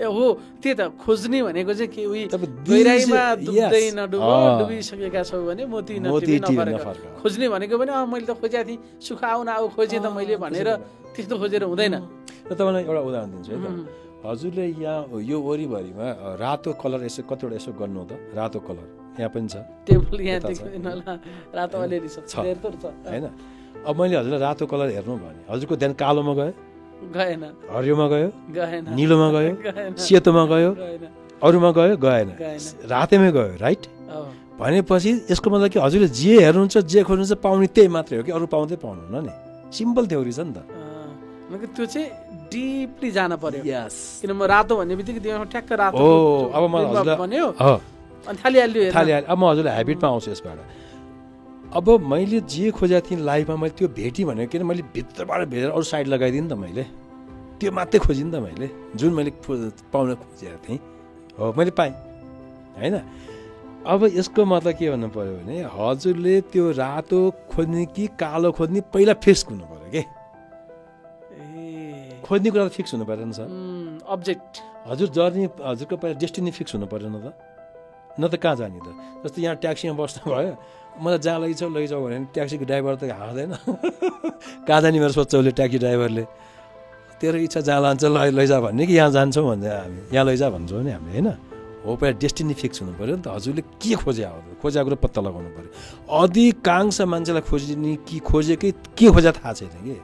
ए हो त्यही त खोज्ने भनेको चाहिँ के उही गहिराईमा डुब्दै नडुबो डुबिसकेका छौ भने मोती नटिभी नफरक खोज्ने भनेको पनि मैले त खोजेको थिएँ सुख आउन आऊ खोजेँ त मैले भनेर त्यस्तो खोजेर हुँदैन। र तपाईँलाई एउटा उदाहरण दिन्छु है त हजुरले यहाँ यो वरिभरिमा रातो कलर यसो कतिवटा यसो गर्नु त रातो कलर यहाँ पनि छ टेबल यहाँ रातो अलिअलि छ होइन। अब मैले हजुरलाई रातो कलर हेर्नु भने हजुरको ध्यान कालोमा गयो गएन, हरियोमा गयो गएन, निलोमा गयो सेतोमा गयो अरूमा गयो गएन रातैमै गयो राइट। भनेपछि यसको मतलब कि हजुरले जे हेर्नुहुन्छ जे खोज्नुहुन्छ पाउने त्यही मात्रै हो कि अरू पाउँदै पाउनुहुन्न नि सिम्पल थ्योरी छ नि त। त्यो चाहिँ डिपली जान पर्यो किन म रातो भन्ने बित्तिकै त्यो ठ्याक्क रातो अब म भन्यो अनि थालिहाल्यो। अब म हजुरलाई हेबिटमा आउँछु यसबाट। अब मैले जे खोजेको थिएँ लाइफमा मैले त्यो भेटेँ भनेको किन मैले भित्रबाट भेटेर अरू साइड लगाइदिएँ नि त मैले त्यो मात्रै खोजेँ नि त मैले जुन मैले पाउन खोजेको थिएँ हो मैले पाएँ होइन। अब यसको मतलब के भन्नु पऱ्यो भने हजुरले त्यो रातो खोज्ने कि कालो खोज्ने पहिला फिक्स हुनु पऱ्यो कि खोज्ने कुरा त फिक्स हुनु पऱ्यो नि सर अब्जेक्ट हजुर जर्नी हजुरको पहिला डेस्टिनी फिक्स हुनु पऱ्यो न त कहाँ जाने त। जस्तो यहाँ ट्याक्सीमा बस्नु भयो मलाई जहाँ लैजाऊ भने ट्याक्सीको ड्राइभर त हाँस्दैन कहाँ जाने मेरो सोध्छ उसले ट्याक्सी ड्राइभरले तेरो इच्छा जहाँ लान्छ लैजा भन्ने कि यहाँ जान्छौँ भन्दा हामी यहाँ लैजा भन्छौँ नि हामीले होइन। हो पहिला डेस्टिनी फिक्स हुनु पऱ्यो नि त हजुरले के खोजेको कुरो पत्ता लगाउनु पऱ्यो। अधिकांश मान्छेलाई खोज्ने कि खोजेकै के खोजे थाहा छैन कि